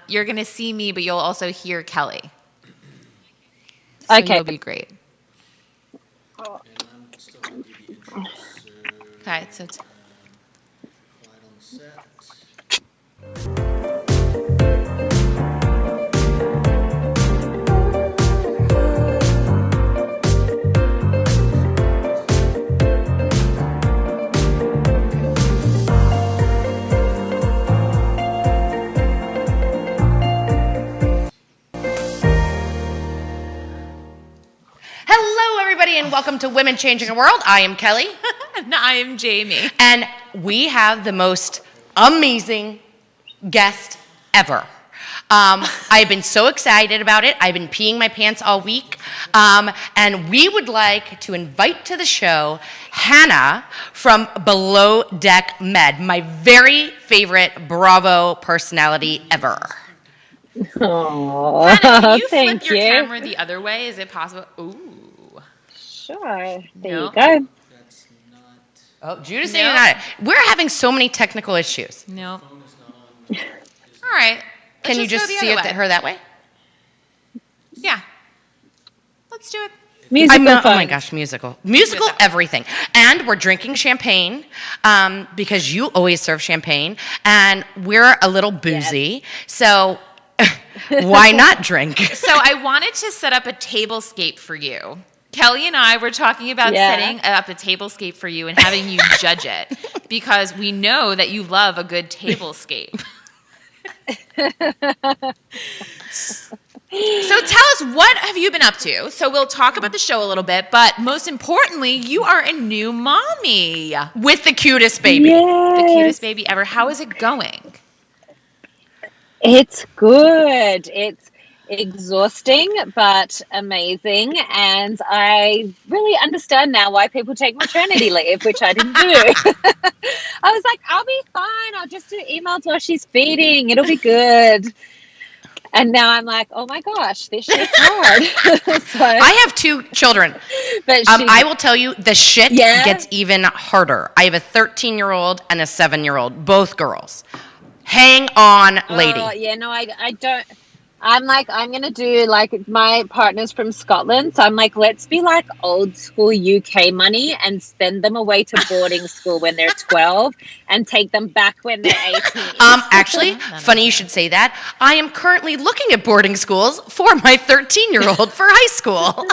You're going to see me, but you'll also hear Kelly. So Okay. It'll be great. Okay, so Hello, everybody, and welcome to Women Changing the World. I am Kelly. and I am Jamie. And we have the most amazing guest ever. I've been so excited about it. I've been peeing my pants all week. And we would like to invite to the show Hannah from Below Deck Med, my very favorite Bravo personality ever. Oh, Hannah, can you thank flip your you. camera the other way? Is it possible? Ooh. Sure. There No. you go. Oh, Judas No. saying not. We're having so many technical issues. No. All right. Can you Let's just go the see other it way. her that way? Yeah. Let's do it. Musical Oh my phone. gosh, musical everything. And we're drinking champagne because you always serve champagne, and we're a little boozy, so why not drink? So I wanted to set up a tablescape for you. Kelly and I were talking about Yeah. setting up a tablescape for you and having you judge it because we know that you love a good tablescape. So tell us, what have you been up to? So we'll talk about the show a little bit, but most importantly, you are a new mommy. With the cutest baby. Yes. The cutest baby ever. How is it going? It's good. It's exhausting, but amazing. And I really understand now why people take maternity leave, which I didn't do. I was like, I'll be fine. I'll just do emails while she's feeding. It'll be good. And now I'm like, oh my gosh, this shit's hard. So, I have 2 children. but she, I will tell you, the shit Yeah? gets even harder. I have a 13-year-old and a 7-year-old, both girls. Hang on, lady. Oh, yeah, no, I don't. I'm like, I'm going to do, like, my partner's from Scotland. So I'm like, let's be like old school UK money and send them away to boarding school when they're 12 and take them back when they're 18. Actually, funny you should say that. I am currently looking at boarding schools for my 13-year-old for high school.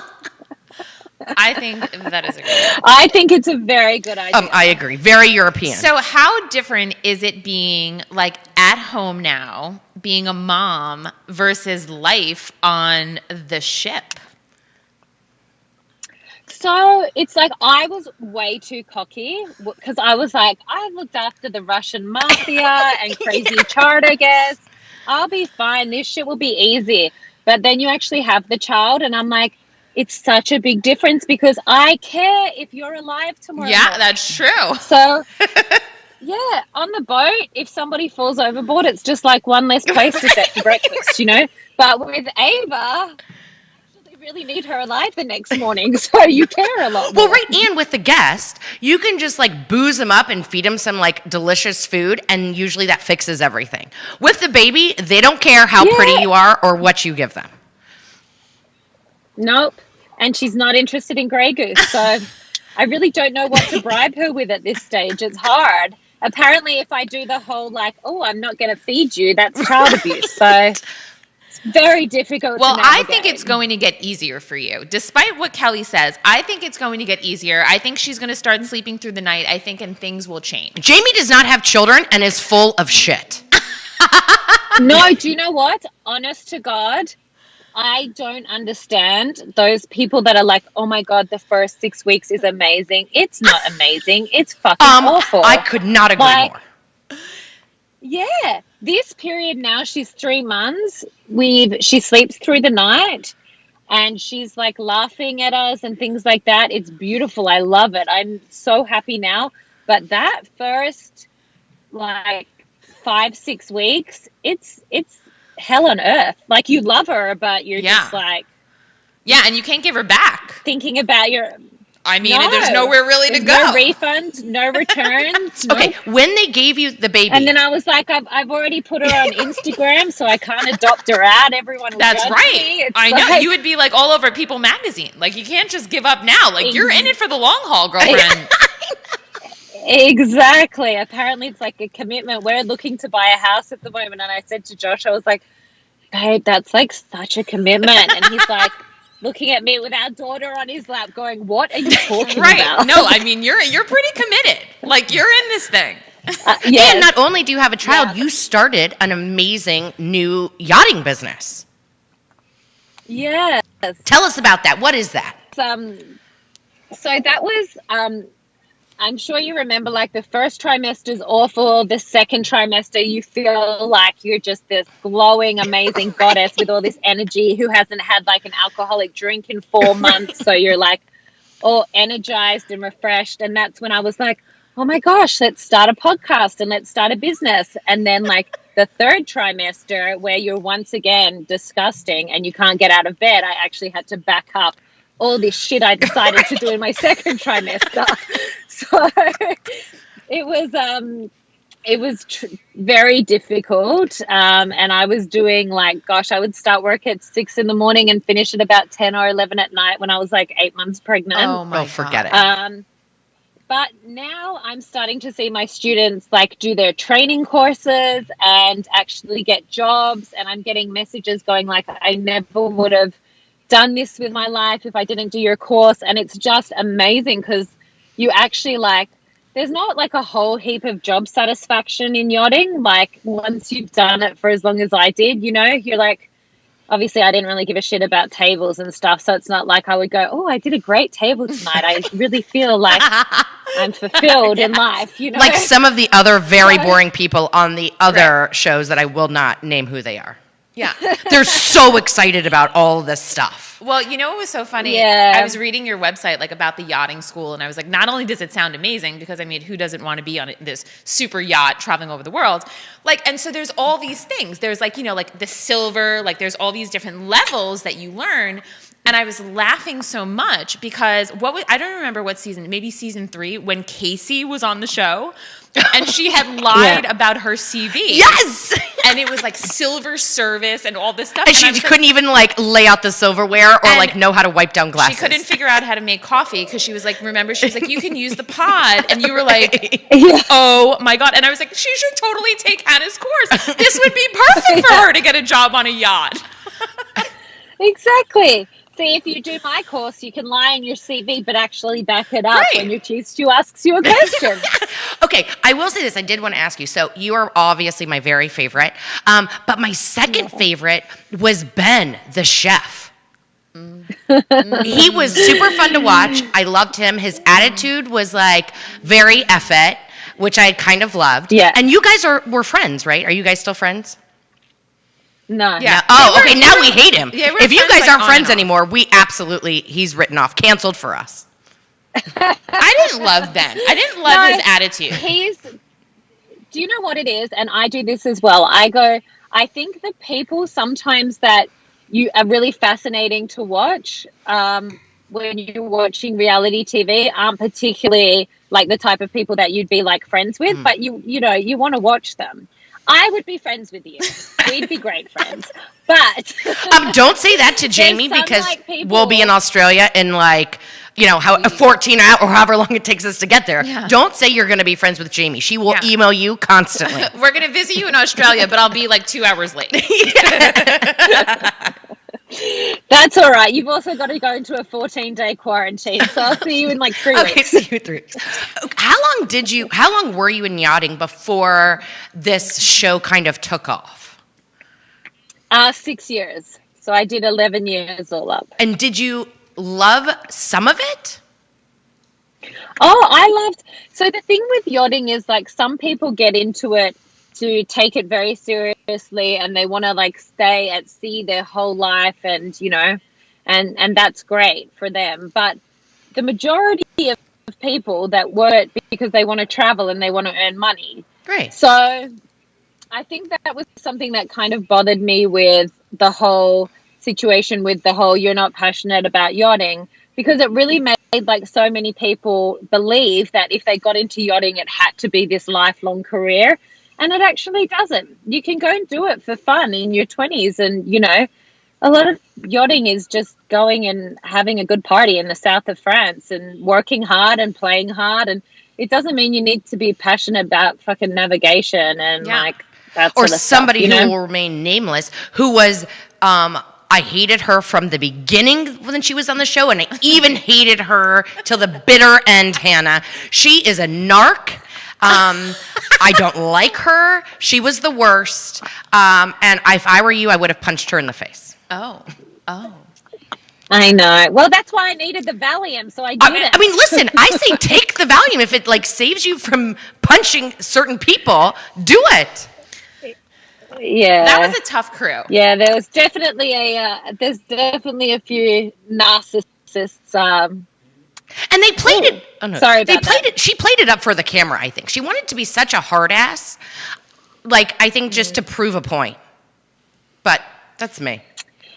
I think that is a great. I think it's a very good idea. I agree. Very European. So how different is it being like at home now, being a mom versus life on the ship? So it's like I was way too cocky because I was like, I've looked after the Russian mafia and crazy charter guests. I'll be fine. This shit will be easy. But then you actually have the child, and I'm like, it's such a big difference because I care if you're alive tomorrow. Yeah, morning. that's true. So, yeah, on the boat, if somebody falls overboard, it's just like one less place to set for breakfast, you know? But with Ava, they really need her alive the next morning, so you care a lot more. well, right, and with the guest, you can just like booze them up and feed them some like delicious food, and usually that fixes everything. With the baby, they don't care how pretty you are or what you give them. Nope. And she's not interested in Grey Goose, so I really don't know what to bribe her with at this stage. It's hard. Apparently, if I do the whole like, oh, I'm not going to feed you, that's child abuse. So it's very difficult. Well, to I navigate. think it's going to get easier for you. Despite what Kelly says, I think it's going to get easier. I think she's going to start sleeping through the night. I think and things will change. Jamie does not have children and is full of shit. No, do you know what? Honest to God, I don't understand those people that are like, oh my God, the first 6 weeks is amazing. It's not amazing. It's fucking awful. I could not agree Like- more. Yeah, this period now, she's 3 months. She sleeps through the night, and she's like laughing at us and things like that. It's beautiful. I love it. I'm so happy now. But that first like 5-6 weeks, it's hell on earth. Like, you love her, but you're just like Yeah, and you can't give her back. thinking about your I mean, No. there's nowhere really to There's go. no refund, no returns. No. Okay, when they gave you the baby. And then I was like, I've already put her on Instagram, so I can't adopt her out. Everyone will That's judge right. me. It's I know. like- You would be like all over People magazine. Like, you can't just give up now. Like, you're in it for the long haul, girlfriend. Exactly. Apparently, it's like a commitment. We're looking to buy a house at the moment. And I said to Josh, I was like, babe, that's like such a commitment. And he's like, looking at me with our daughter on his lap going, what are you talking Right. about? No, I mean, you're pretty committed. Like, you're in this thing. Yeah. And not only do you have a child, Yeah. you started an amazing new yachting business. Yes. Tell us about that. What is that? So that was, I'm sure you remember, like the first trimester is awful. The second trimester, you feel like you're just this glowing, amazing goddess with all this energy who hasn't had like an alcoholic drink in 4 months. So you're like all energized and refreshed. And that's when I was like, oh my gosh, let's start a podcast and let's start a business. And then like the third trimester where you're once again disgusting and you can't get out of bed, I actually had to back up all this shit I decided to do in my second trimester. So it was very difficult. And I was doing like, gosh, I would start work at 6 a.m. and finish at about 10 or 11 at night when I was like 8 months pregnant. Oh, my Forget it. But now I'm starting to see my students like do their training courses and actually get jobs. And I'm getting messages going like, I never would have done this with my life if I didn't do your course. And it's just amazing because you actually like, there's not like a whole heap of job satisfaction in yachting. Like once you've done it for as long as I did, you know, you're like, obviously I didn't really give a shit about tables and stuff. So it's not like I would go, oh, I did a great table tonight. I really feel like I'm fulfilled in life, you know? Like some of the other very boring people on the other shows that I will not name who they are. Yeah. They're so excited about all this stuff. Well, you know what was so funny? Yeah. I was reading your website like about the yachting school, and I was like, not only does it sound amazing, because I mean, who doesn't want to be on this super yacht traveling over the world? Like, and so there's all these things. There's like, you know, like the silver, like there's all these different levels that you learn. And I was laughing so much because I don't remember what season, maybe season 3, when Casey was on the show and she had lied about her CV. Yes! And it was like silver service and all this stuff. And I she was like, couldn't even like lay out the silverware or And like know how to wipe down glasses. she couldn't figure out how to make coffee because she was like, remember, she was like, you can use the pod. And you were like, oh my God. And I was like, she should totally take Hannah's course. This would be perfect for her to get a job on a yacht. Exactly. See, if you do my course, you can lie in your CV, but actually back it up Right. when your chief asks you a question. Okay, I will say this. I did want to ask you. So you are obviously my very favorite. But my second favorite was Ben, the chef. He was super fun to watch. I loved him. His attitude was like very effete, which I kind of loved. Yeah. And you guys were friends, right? Are you guys still friends? No. Yeah. Oh, They were- okay. Now we hate him. Yeah, we're If you friends, guys like, aren't on friends and off. anymore, he's written off, canceled for us. I didn't love Ben. I didn't love No, his attitude. Do you know what it is? And I do this as well. I think the people sometimes that you are really fascinating to watch when you're watching reality TV aren't particularly like the type of people that you'd be like friends with, but you know, you want to watch them. I would be friends with you. We'd be great friends. But Don't say that to Jamie some, because like, people- we'll be in Australia in like, 14 hours or however long it takes us to get there. Yeah. Don't say you're going to be friends with Jamie. She will Yeah. email you constantly. We're going to visit you in Australia, but I'll be like 2 hours late. that's all right. You've also got to go into a 14-day quarantine. So I'll see you in like 3 Okay, weeks. see you 3 weeks. How long were you in yachting before this show kind of took off? 6 years. So I did 11 years all up. And did you love some of it? Oh, I loved. So the thing with yachting is like some people get into it to take it very seriously and they want to like stay at sea their whole life and, you know, and that's great for them. But the majority of people that work because they want to travel and they want to earn money. Great. So I think that was something that kind of bothered me with the whole situation with the whole you're not passionate about yachting because it really made like so many people believe that if they got into yachting, it had to be this lifelong career. And it actually doesn't. You can go and do it for fun in your 20s. And, you know, a lot of yachting is just going and having a good party in the south of France and working hard and playing hard. And it doesn't mean you need to be passionate about fucking navigation and like that or sort of somebody stuff, you who know? will remain nameless, who was I hated her from the beginning when she was on the show, and I even hated her till the bitter end, Hannah. She is a narc. I don't like her. She was the worst. And if I were you, I would have punched her in the face. Oh. I know. Well, that's why I needed the Valium, so I did it. I mean, listen, I say take the Valium. If it like saves you from punching certain people, do it. Yeah, That was a tough crew. yeah. There was definitely there's definitely a few narcissists. And they played it. Oh, no. Sorry They about played that. it. She played it up for the camera. I think she wanted to be such a hard ass. Like I think just to prove a point. But that's me.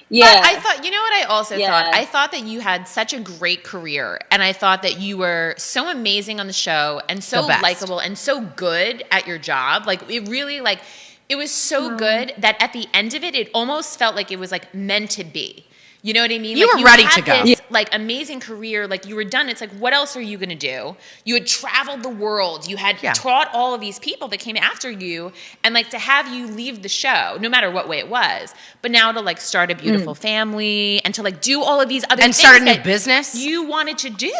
Yeah, But I thought, you know what I also Yeah. thought? I thought that you had such a great career, and I thought that you were so amazing on the show and so The best. likable and so good at your job. Like it really like it was so good that at the end of it, it almost felt like it was like meant to be. You know what I mean? You Like, were ready to had go. This, like amazing career, like you were done. It's like, what else are you going to do? You had traveled the world. You had taught all of these people that came after you, and like to have you leave the show, no matter what way it was. But now to like start a beautiful family and to like do all of these other And things start a new that business. you wanted to do.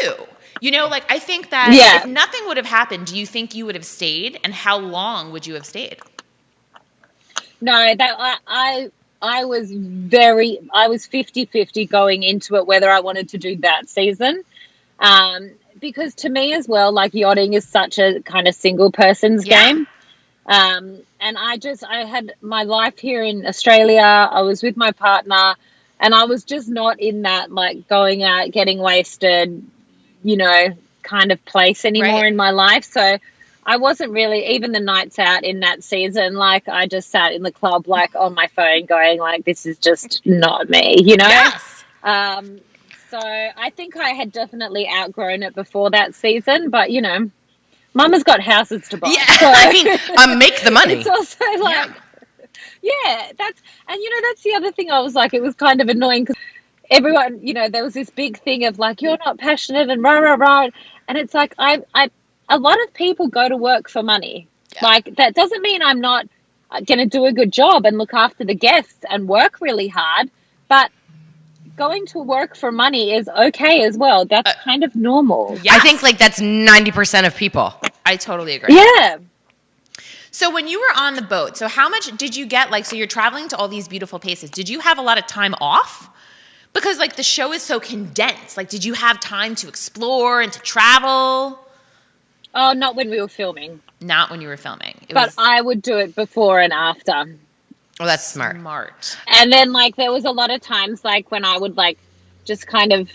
You know, like I think that Yeah. if nothing would have happened, do you think you would have stayed? And how long would you have stayed? no, that I was 50-50 going into it whether I wanted to do that season. Because to me as well, like yachting is such a kind of single person's game. And I had my life here in Australia. I was with my partner, and I was just not in that like going out, getting wasted, you know, kind of place anymore Right. in my life. So I wasn't really, even the nights out in that season, like I just sat in the club like on my phone going like, this is just not me, you know? Yes. So I think I had definitely outgrown it before that season, but you know, Mama's got houses to buy. Yeah, so I mean, make the money. it's also like, yeah, and you know, that's the other thing I was like, it was kind of annoying because everyone, you know, there was this big thing of like, you're not passionate and rah, rah, rah. And it's like, a lot of people go to work for money. Yeah. Like, that doesn't mean I'm not going to do a good job and look after the guests and work really hard, but going to work for money is okay as well. That's kind of normal. Yes. I think like that's 90% of people. I totally agree. Yeah. So when you were on the boat, so how much did you get? Like, so you're traveling to all these beautiful places. Did you have a lot of time off? Because like the show is so condensed. Like, did you have time to explore and to travel? Oh, not when we were filming, Not when you were filming. It but was I would do it before and after. Well, that's smart. smart. And then like there was a lot of times like when I would like just kind of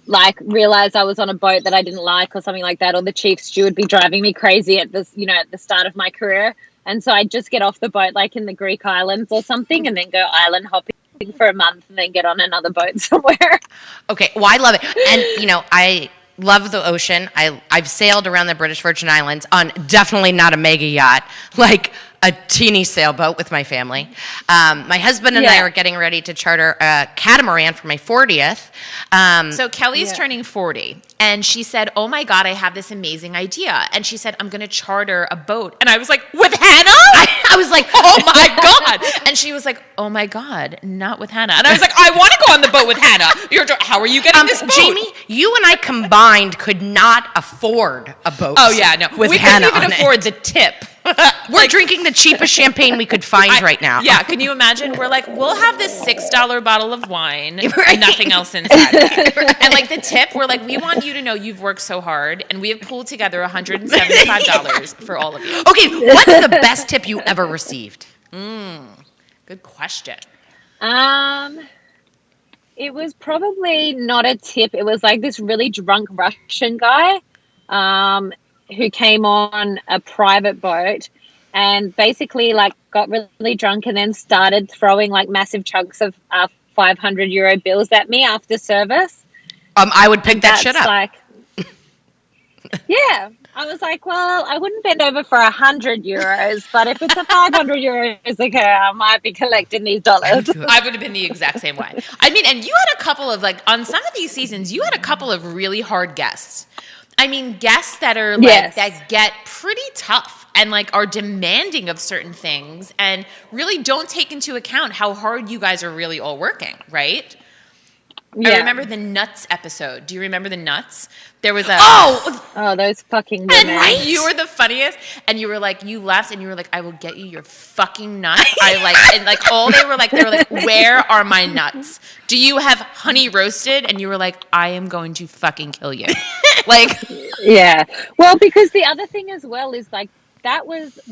like realize I was on a boat that I didn't like or something like that, or the chief stew would be driving me crazy at this, you know, at the start of my career. And so I'd just get off the boat like in the Greek islands or something and then go island hopping for a month and then get on another boat somewhere. Okay, well, I love it. And, you know, I love the ocean. I've sailed around the British Virgin Islands on definitely not a mega yacht, like a teeny sailboat with my family. My husband and I Yeah. are getting ready to charter a catamaran for my 40th. So Kelly's Yeah. turning 40, and she said, "Oh my God, I have this amazing idea." And she said, "I'm going to charter a boat." And I was like, "With Hannah?" I was like, "Oh my God." And she was like, "Oh my God, not with Hannah." And I was like, "I want to go on the boat with Hannah." How are you getting this boat? Jamie, you and I combined could not afford a boat. Oh yeah, no. With we Hannah couldn't even on afford it. the tip. We're drinking the cheapest champagne we could find right now. Yeah, can you imagine? We're like, we'll have this $6 bottle of wine Right. and nothing else inside of it. And like the tip, we're like, we want you to know you've worked so hard, and we have pulled together $175 for all of you. Okay, what's the best tip you ever received? Good question. It was probably not a tip. It was like this really drunk Russian guy who came on a private boat and basically like got really drunk and then started throwing like massive chunks of €500 bills at me after service. I would pick that That's shit up. like, yeah. I was like, well, I wouldn't bend over for €100, but if it's a €500 okay, I might be collecting these dollars. I would have been the exact same way. I mean, and you had a couple of like on some of these seasons, you had a couple of really hard guests. I mean, guests that are like Yes. that get pretty tough and like are demanding of certain things and really don't take into account how hard you guys are really all working, right? Yeah. I remember the nuts episode. Do you remember the nuts? There was a Oh, those fucking women. and you were the funniest, and you were like, you laughed, and you were like, I will get you your fucking nuts. I like, and like all they were like, where are my nuts? Do you have honey roasted? And you were like, I am going to fucking kill you. Like, Yeah. Well, because the other thing as well is like,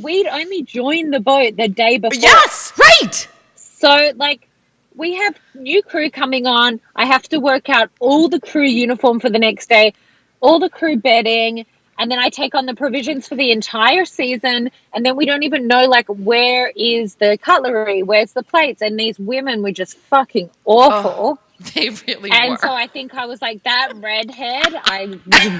we'd only joined the boat the day before. Yes, right. So, like, we have new crew coming on. I have to work out all the crew uniform for the next day, all the crew bedding, and then I take on the provisions for the entire season. And then we don't even know, like, where is the cutlery? Where's the plates? And these women were just fucking awful. they really And were. so I think I was like, that redhead, I was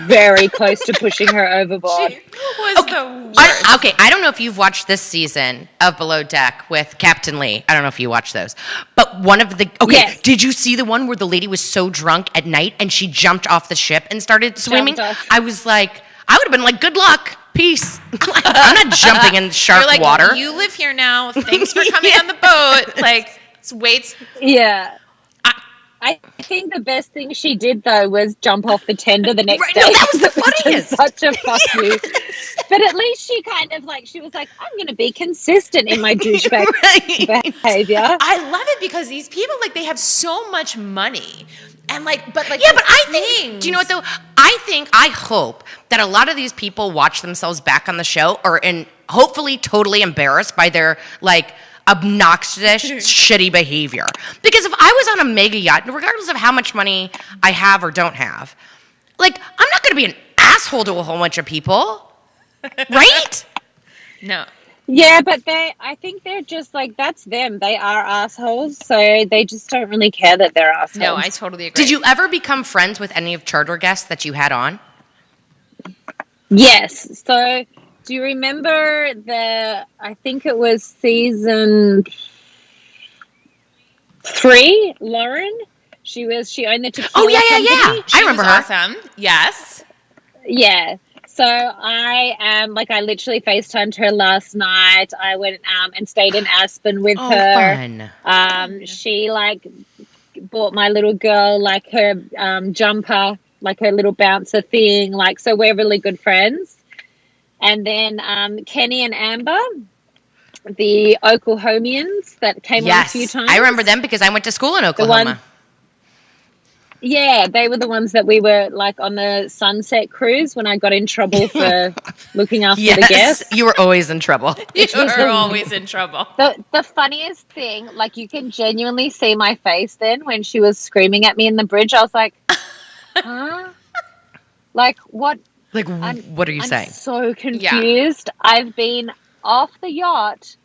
very close to pushing her overboard. She was the worst. I don't know if you've watched this season of Below Deck with Captain Lee. I don't know if you watched those. But one of the... Okay, Yes. Did you see the one where the lady was so drunk at night and she jumped off the ship and started swimming? off. I was like... I would have been like, good luck. Peace. I'm not jumping in shark You're like, water. you live here now. Thanks for coming on the boat. Like, wait. Yeah. I think the best thing she did, though, was jump off the tender the next Right, day. no, that was the Which funniest. Such a fuck you. But at least she kind of like, she was like, I'm going to be consistent in my douchebag Right. behavior. I love it because these people, like, they have so much money. And, like, but, like, Yeah, the but I think, things- do you know what though? I hope that a lot of these people watch themselves back on the show and hopefully totally embarrassed by their like obnoxious, shitty behavior. Because if I was on a mega yacht, regardless of how much money I have or don't have, like I'm not going to be an asshole to a whole bunch of people, right? No. Yeah, but I think they're just like, that's them. They are assholes. So they just don't really care that they're assholes. No, I totally agree. Did you ever become friends with any of charter guests that you had on? Yes. So do you remember I think it was season 3, Lauren? She owned the tequila Oh yeah. company. I remember was her. Awesome. Yes. Yeah. So I literally FaceTimed her last night. I went and stayed in Aspen with Oh, her. fun. She like bought my little girl like her jumper, like her little bouncer thing. Like, so we're really good friends. And then Kenny and Amber, the Oklahomians that came on a few times. I remember them because I went to school in Oklahoma. Yeah, they were the ones that we were like on the Sunset Cruise when I got in trouble for looking after the guests. You were always in trouble. You were always in trouble. The funniest thing, like you can genuinely see my face then when she was screaming at me in the bridge. I was like, huh? Like what? Like, what are you I'm saying? so confused. I've been off the yacht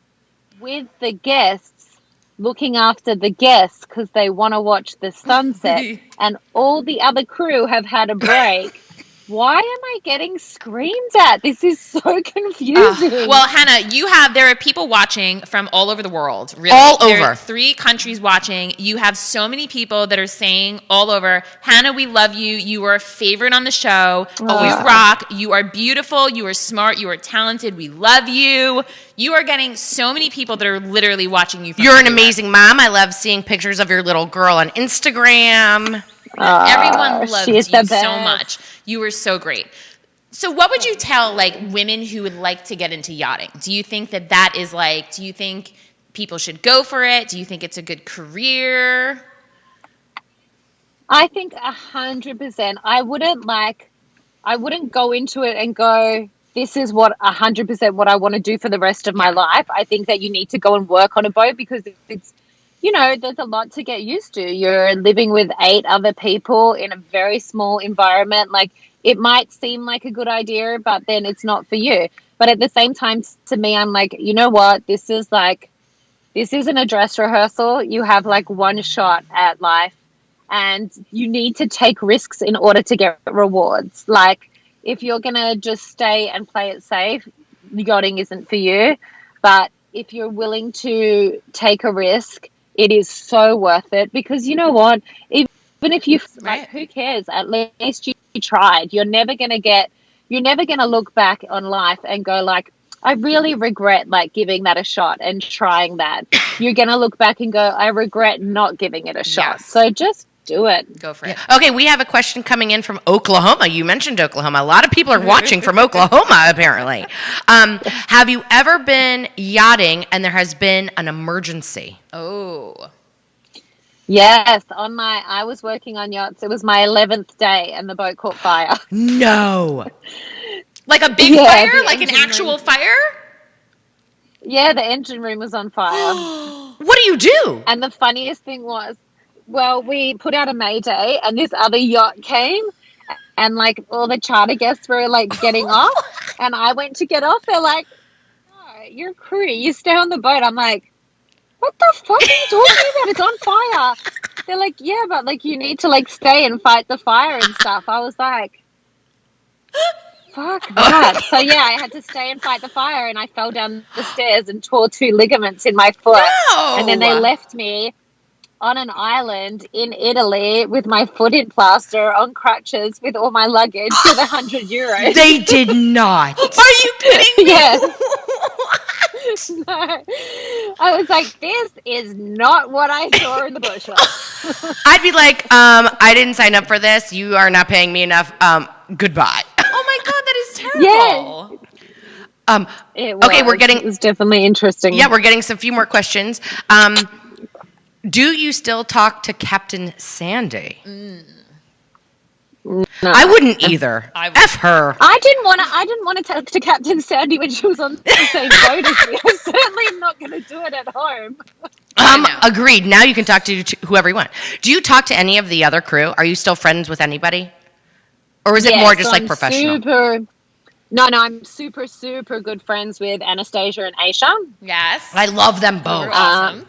with the guests, looking after the guests because they want to watch the sunset, and all the other crew have had a break. Why am I getting screamed at? This is so confusing. Well, Hannah, there are people watching from all over the world. Really, All There over. are 3 countries watching. You have so many people that are saying all over, Hannah, we love you. You are a favorite on the show. You rock. You are beautiful. You are smart. You are talented. We love you. You are getting so many people that are literally watching you. From You're an everywhere. amazing mom. I love seeing pictures of your little girl on Instagram. Everyone loves you she's the so best. much. You were so great. So what would you tell like women who would like to get into yachting? Do you think that is like, do you think people should go for it? Do you think it's a good career? I think 100%. I wouldn't go into it and go, this is what 100% what I want to do for the rest of my life. I think that you need to go and work on a boat because it's, there's a lot to get used to. You're living with 8 other people in a very small environment. Like, it might seem like a good idea, but then it's not for you. But at the same time, to me, I'm like, you know what? This isn't a dress rehearsal. You have like one shot at life. and you need to take risks in order to get rewards. Like, if you're going to just stay and play it safe, yachting isn't for you. But if you're willing to take a risk, it is so worth it, because you know what? Even if you, Right. like, who cares? At least you tried. You're never going to look back on life and go like, I really regret like giving that a shot and trying that. You're going to look back and go, I regret not giving it a shot. Yes. So just do it. Go for it. Okay, we have a question coming in from Oklahoma. You mentioned Oklahoma. A lot of people are watching from Oklahoma, apparently. Have you ever been yachting and there has been an emergency? Oh. Yes, I was working on yachts. It was my 11th day and the boat caught fire. No. Like a big Yeah, fire? the Like an engine actual room. fire? Yeah, the engine room was on fire. What do you do? And the funniest thing was, well, we put out a Mayday and this other yacht came and like all the charter guests were like getting off and I went to get off. They're like, oh, you're a crew. You stay on the boat. I'm like, what the fuck are you talking about? It's on fire. They're like, yeah, but like you need to like stay and fight the fire and stuff. I was like, fuck that. So yeah, I had to stay and fight the fire and I fell down the stairs and tore 2 ligaments in my foot. No. And then they left me on an island in Italy with my foot in plaster on crutches with all my luggage with €100. They did not. Are you kidding me? Yes. No. I was like, this is not what I saw in the bushel. I'd be like, I didn't sign up for this. You are not paying me enough. Goodbye. Oh my God, that is terrible. It was. Okay, It was definitely interesting. Yeah, we're getting some few more questions. Do you still talk to Captain Sandy? No. I wouldn't either. I would. F her. I didn't want to talk to Captain Sandy when she was on the same boat as me. I'm certainly not going to do it at home. I know. Agreed. Now you can talk to whoever you want. Do you talk to any of the other crew? Are you still friends with anybody? Or is it more just like professional? I'm super, super good friends with Anastasia and Aisha. Yes. I love them We're both. awesome.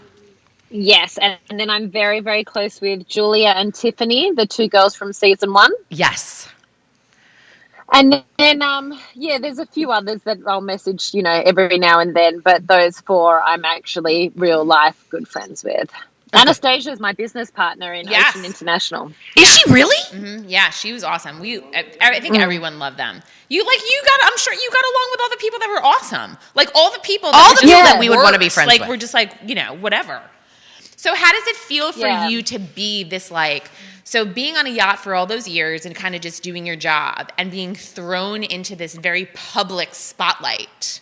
Yes, and then I'm very, very close with Julia and Tiffany, the 2 girls from season 1. Yes. And then, there's a few others that I'll message, every now and then. But those 4 I'm actually real life good friends with. Anastasia is my business partner in Yes. Ocean International. Is she really? Mhm. Yeah, she was awesome. I think everyone loved them. I'm sure you got along with all the people that were awesome. Like all the people that we would wanna be friends like, with. we're just like, whatever. So how does it feel for Yeah. you to be this so being on a yacht for all those years and kind of just doing your job and being thrown into this very public spotlight?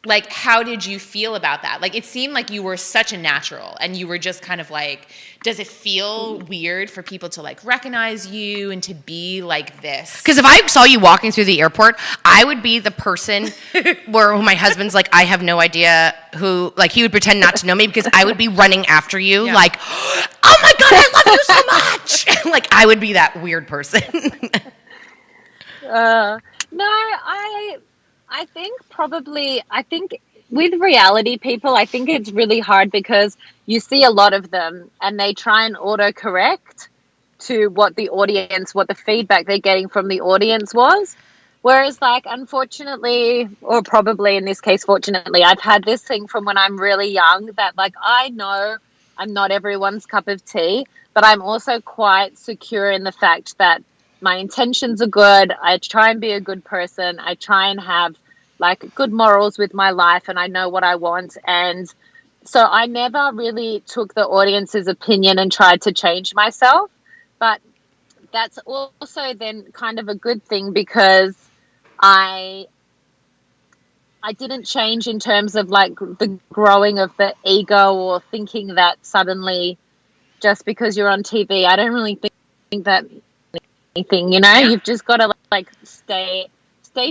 Like, how did you feel about that? Like, it seemed like you were such a natural and you were just kind of like, does it feel weird for people to like recognize you and to be like this? Because if I saw you walking through the airport, I would be the person where my husband's like, I have no idea who, like he would pretend not to know me because I would be running after you Yeah. like, oh my God, I love you so much. Like I would be that weird person. No, I think with reality people, I think it's really hard because you see a lot of them and they try and autocorrect to what the feedback they're getting from the audience was. Whereas like, unfortunately, or probably in this case, fortunately, I've had this thing from when I'm really young that like, I know I'm not everyone's cup of tea, but I'm also quite secure in the fact that my intentions are good. I try and be a good person. I try and have like good morals with my life and I know what I want. And so I never really took the audience's opinion and tried to change myself. But that's also then kind of a good thing because I didn't change in terms of like the growing of the ego or thinking that suddenly just because you're on TV, I don't really think that anything, you've just got to like stay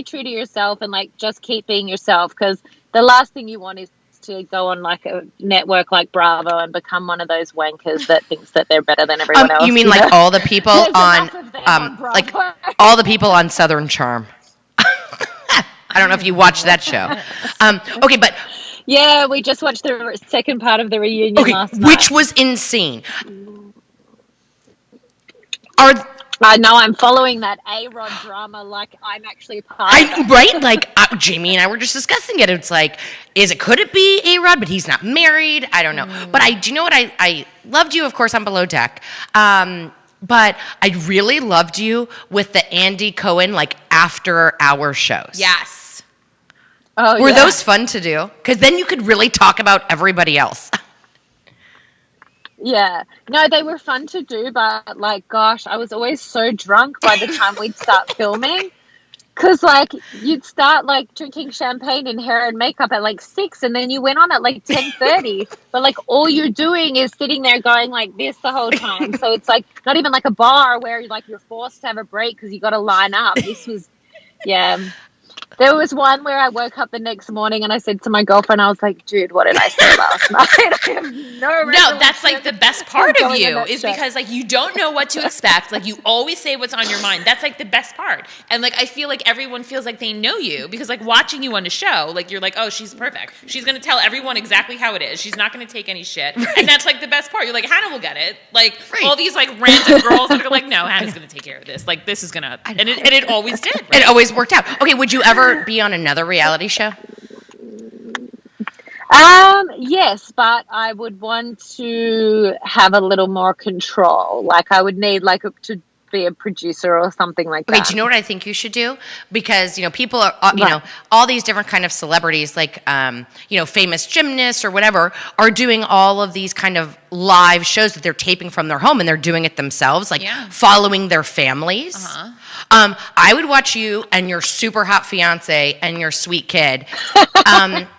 true to yourself and like just keep being yourself, because the last thing you want is to go on like a network like Bravo and become one of those wankers that thinks that they're better than everyone else. You mean like all the people There's on, enough of them on like Bravo. all the people on Southern Charm? I don't know if you watched that show. Okay, but Yeah, we just watched the second part of the reunion last night. which was insane. I know I'm following that A-Rod drama like I'm actually part of it. right? Like Jamie and I were just discussing it. It's like, could it be A-Rod, but he's not married? I don't know. But do you know what? I loved you, of course, on Below Deck. But I really loved you with the Andy Cohen, like, after-hour shows. Yes. Oh, Were those fun to do? Because then you could really talk about everybody else. Yeah. No, they were fun to do, but, like, gosh, I was always so drunk by the time we'd start filming. Because, like, you'd start, like, drinking champagne and hair and makeup at, like, 6, and then you went on at, like, 10:30. But, like, all you're doing is sitting there going like this the whole time. So it's, like, not even like a bar where, like, you're forced to have a break because you got to line up. This was, yeah. There was one where I woke up the next morning and I said to my girlfriend, I was like, dude, what did I say last night? I have No, that's like the best part of you is show. because like you don't know what to expect. Like you always say what's on your mind. That's like the best part. And like I feel like everyone feels like they know you because like watching you on the show, like you're like, oh, she's perfect. She's going to tell everyone exactly how it is. She's not going to take any shit. Right. And that's like the best part. You're like, Hannah will get it. Like all these like random girls that are like, no, Hannah's going to take care of this. Like this is going to, and it always did. Right? It always worked out. Okay, would you ever be on another reality show? Yes, but I would want to have a little more control. Like I would need like to be a producer or something like that. Okay, do you know what I think you should do? Because, people are, all these different kind of celebrities, like, famous gymnasts or whatever, are doing all of these kind of live shows that they're taping from their home and they're doing it themselves, like following their families. I would watch you and your super hot fiance and your sweet kid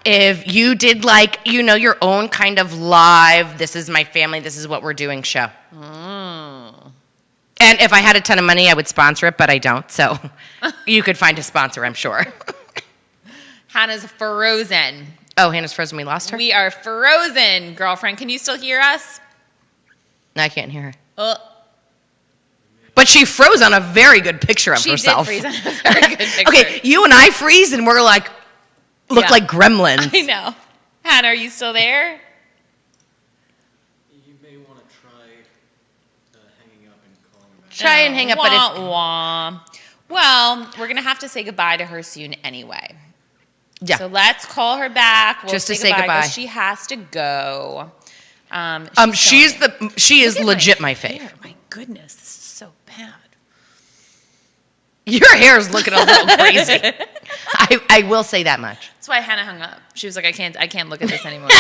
if you did like, your own kind of live, this is my family, this is what we're doing show. And if I had a ton of money, I would sponsor it, but I don't. So you could find a sponsor, I'm sure. Hannah's frozen. Oh, Hannah's frozen. We lost her? We are frozen, girlfriend. Can you still hear us? No, I can't hear her. But she froze on a very good picture of herself. She did freeze on a very good picture. Okay, you and I freeze and we're like, look like gremlins. I know. Hannah, are you still there? You may want to try hanging up and calling her back. Try and hang up, but well, we're going to have to say goodbye to her soon anyway. Yeah. So let's call her back. We'll Just to say goodbye. She has to go. She is legit my fave. Hair. My goodness, this is so bad. Your hair is looking a little crazy. I will say that much. That's why Hannah hung up. She was like, I can't look at this anymore.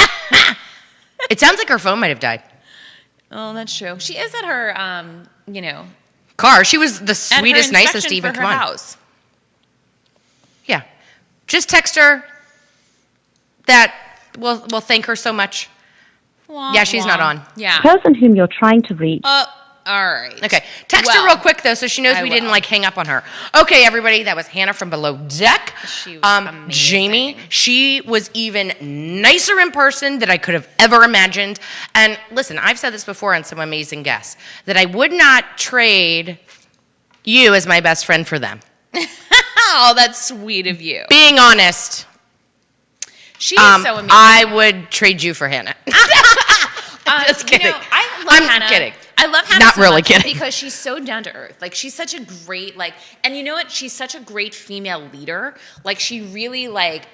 It sounds like her phone might have died. Oh, that's true. She is at her, Car. She was the at her sweetest, nicest to inspection even for come her on. house. Yeah. Just text her that we'll thank her so much. Wah, Yeah, she's not wah. on. Yeah. person whom you're trying to reach. All right. Okay. Text her Well, real quick, though, so she knows I we didn't, will. like, hang up on her. Okay, everybody, that was Hannah from Below Deck. She was amazing. Jamie, she was even nicer in person than I could have ever imagined. And listen, I've said this before on some amazing guests, that I would not trade you as my best friend for them. Oh, that's sweet of you. Being honest, She is so amazing. I would trade you for Hannah. Just kidding. I love I'm Hannah. kidding. I love Hannah Not so really much kidding. because she's so down to earth. Like she's such a great and you know what? She's such a great female leader. Like she really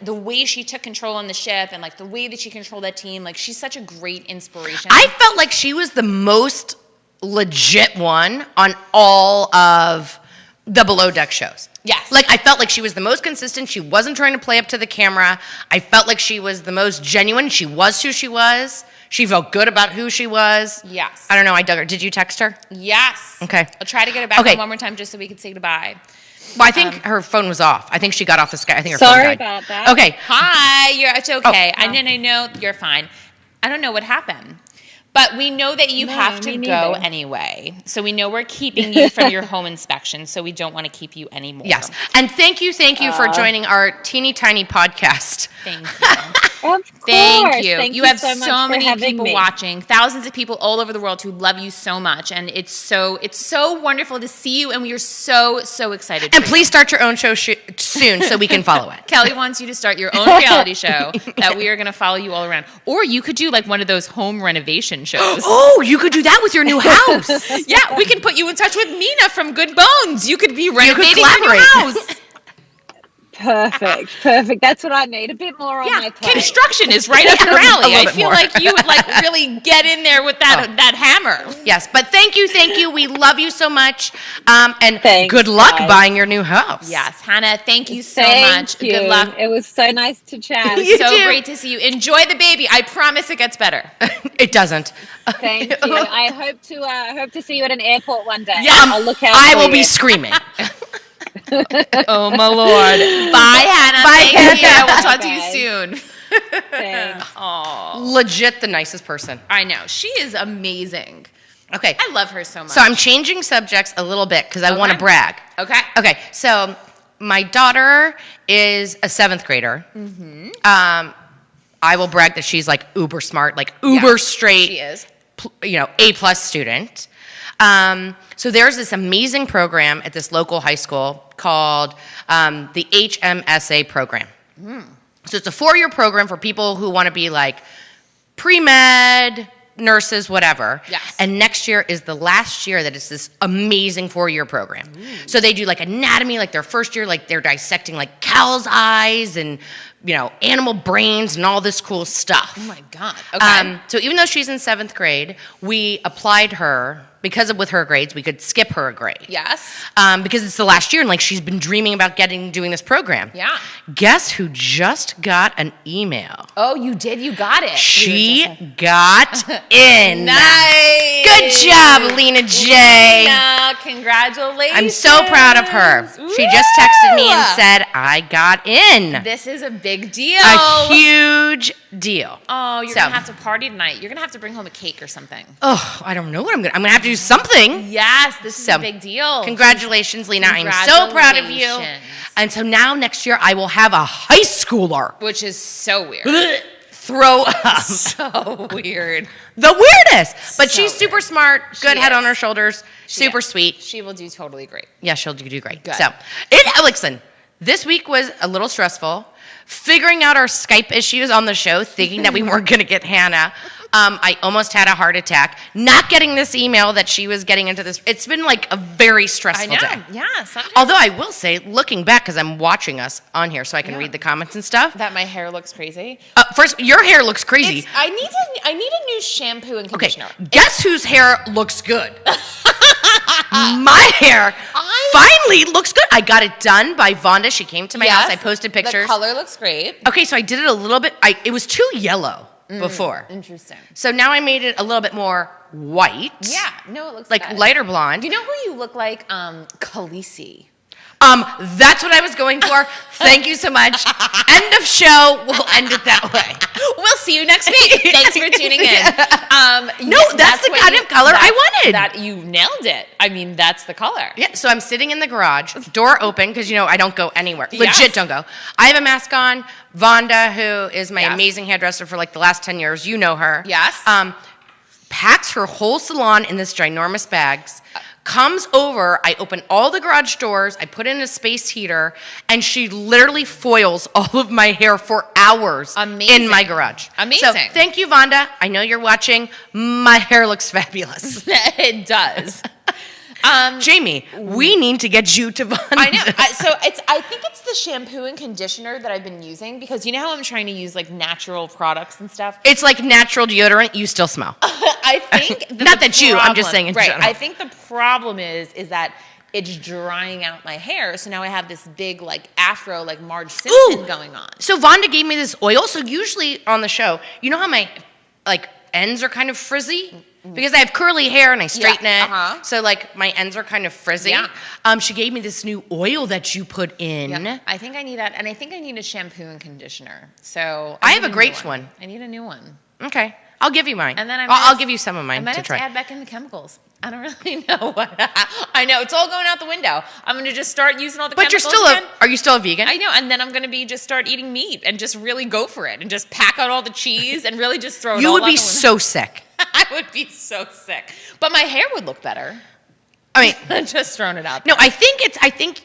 the way she took control on the ship and like the way that she controlled that team. Like she's such a great inspiration. I felt like she was the most legit one on all of the Below Deck shows. Yes. Like, I felt like she was the most consistent. She wasn't trying to play up to the camera. I felt like she was the most genuine. She was who she was. She felt good about who she was. Yes. I don't know. I dug her. Did you text her? Yes. Okay. I'll try to get her back Okay. on one more time just so we can say goodbye. Well, I think her phone was off. I think she got off the sky. I think her phone Sorry died. about that. Okay. Hi. It's okay. Oh. I know you're fine. I don't know what happened. But we know that you have to me go neither. anyway. So we know we're keeping you from your home inspection, so we don't want to keep you anymore. Yes. And thank you for joining our teeny tiny podcast. Thank you. Of course. Thank you. Thank You have so, much so for many having people me. watching, thousands of people all over the world who love you so much, and it's so wonderful to see you, and we are so excited. And for please you. start your own show soon so we can follow it. Kelly wants you to start your own reality show that we are going to follow you all around, or you could do like one of those home renovation shows. Oh, you could do that with your new house. Yeah, we can put you in touch with Mina from Good Bones. You could be renovating your new collaborate. house. Perfect. That's what I need. A bit more on my Yeah, plate. construction is right up your A alley. little I bit feel more. like you would like really get in there with that hammer. Yes, but thank you. We love you so much. And Thanks, good luck guys. buying your new house. Yes, Hannah, thank you so Thank much. you. Good luck. It was so nice to chat. You So too. great to see you. Enjoy the baby. I promise it gets better. It doesn't. Thank you. I hope to see you at an airport one day. Yeah. I'll look out. I for will you. be screaming. Oh my lord. Bye, Hannah. Bye, Thank you. Hannah. We'll talk to you Guys. soon. Thanks. Legit the nicest person. I know. She is amazing. Okay. I love her so much. So I'm changing subjects a little bit because I want to Okay. brag. Okay. Okay, so my daughter is a 7th grader. Mm-hmm. I will brag that she's like uber smart, like uber Yeah, straight. she is. A+ student. So there's this amazing program at this local high school called the HMSA program. Mm. So it's a 4-year program for people who want to be like pre-med, nurses, whatever. Yes. And next year is the last year that it's this amazing 4-year program. So they do like anatomy, like their first year, like they're dissecting like cow's eyes and, animal brains and all this cool stuff. Oh my god. Okay. So even though she's in 7th grade, we applied her because with her grades, we could skip her a grade. Yes. Because it's the last year and like she's been dreaming about doing this program. Yeah. Guess who just got an email? Oh, you did. You got it. She got in. Nice. Good job, Lena J. Lena, congratulations. I'm so proud of her. She just texted me and said, I got in. This is a big deal. A huge deal. Oh, you're So- gonna have to party tonight. You're gonna have to bring home a cake or something. Oh, I don't know what I'm gonna have to do something. Yes, this is So, a big deal. Congratulations, Lena. I'm so proud of you. Congratulations. And so now next year I will have a high schooler Which is so weird. throw up. So weird. The weirdest. But So she's super weird. smart, good head is. on her shoulders, super is. sweet. She will do totally great. Yeah, she'll do great. Good. So, listen, this week was a little stressful. Figuring out our Skype issues on the show, thinking that we weren't going to get Hannah. I almost had a heart attack. Not getting this email that she was getting into this. It's been like a very I stressful know. day. Yeah. Sometimes Although I will say, looking back, because I'm watching us on here so I can Yeah. read the comments and stuff. that my hair looks crazy. First, your hair looks crazy. I need a new shampoo and Okay, conditioner. guess whose hair looks good? My hair finally looks good. I got it done by Vonda. She came to my house. I posted pictures. The color looks great. Okay, so I did it a little bit. It was too yellow before. Interesting. So now I made it a little bit more white. Yeah. No, it looks Like good. lighter blonde. Do you know who you look like? Khaleesi. That's what I was going for. Thank you so much. End of show. We'll end it that way. We'll see you next week. Thanks for tuning in. No, that's the what kind of color I wanted. That you nailed it. I mean, that's the color. Yeah, so I'm sitting in the garage, door open, because I don't go anywhere. Yes. Legit don't go. I have a mask on. Vonda, who is my Yes. amazing hairdresser for like the last 10 years, you know her. Yes. Packs her whole salon in this ginormous bags. Comes over, I open all the garage doors, I put in a space heater, and she literally foils all of my hair for hours Amazing. in my garage. Amazing. So thank you, Vonda. I know you're watching. My hair looks fabulous. It does. Jamie, we need to get you to Vonda. I know. I think it's the shampoo and conditioner that I've been using because you know how I'm trying to use like natural products and stuff. It's like natural deodorant. You still smell. I think Not that you, I'm just saying in right. general. I think the problem is that it's drying out my hair, so now I have this big like afro like Marge Simpson going on. So Vonda gave me this oil. So usually on the show, you know how my like ends are kind of frizzy? Because I have curly hair and I straighten it. uh-huh. So like my ends are kind of frizzy. Yeah. She gave me this new oil that you put in. Yeah, I think I need that, and I think I need a shampoo and conditioner. So I have need a great new one. I need a new one. Okay. I'll give you mine. And then I'll give you some of I mine might to have try. to add back in the chemicals. I don't really know what. I know it's all going out the window. I'm going to just start using all the But chemicals you're still again. are you still a vegan? I know, and then I'm going to be just start eating meat and just really go for it and just pack out all the cheese and really just throw it You all would out be the window. so sick. I would be so sick. But my hair would look better. I mean, Just throwing it out no, there. I think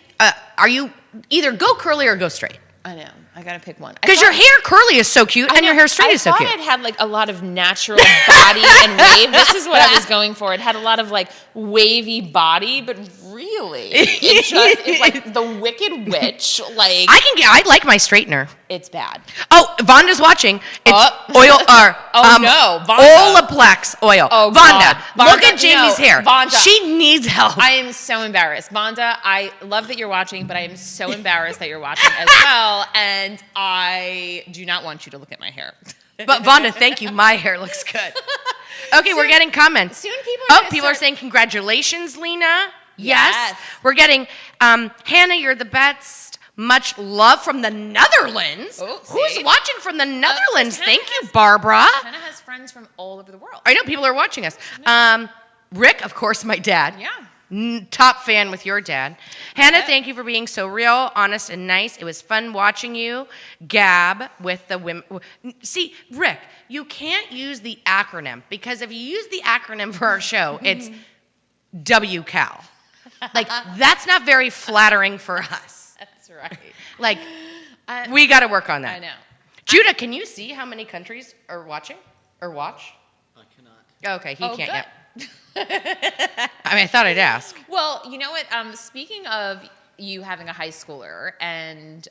are you either go curly or go straight? I know. I got to pick one. I Because thought- your hair curly is so cute and your hair straight is so cute. I thought it had like a lot of natural body and wave. This is what I was going for. It had a lot of like wavy body, but really, it's like the Wicked Witch. Like I like my straightener. it's bad. Oh, Vonda's watching. It's Oh. oil or No, Vonda. Olaplex oil. Oh, Vonda, God. look Vonda, at Jamie's no, hair. Vonda. She needs help. I am so embarrassed. Vonda, I love that you're watching, but I am so embarrassed that you're watching as well. And I do not want you to look at my hair. But Vonda, thank you. My hair looks good. Okay, we're getting comments. Soon people are Oh, gonna people are start- saying congratulations, Lena. Yes. Yes. We're getting Hannah, you're the best. Much love from the Netherlands. Oh, Who's see? watching from the Netherlands? Hannah Thank you, has- Barbara. Hannah has friends from all over the world. I know people are watching us. Rick, of course, my dad. Yeah. Top fan with your dad. Hannah, thank you for being so real, honest, and nice. It was fun watching you gab with the women. See, Rick, you can't use the acronym because if you use the acronym for our show, it's WCAL. Like, that's not very flattering for us. That's right. Like, we got to work on that. I know. Judah, can you see how many countries are watching or watch? I cannot. Okay, he Oh, can't good. yet. I mean, I thought I'd ask. Well, you know what? Speaking of you having a high schooler and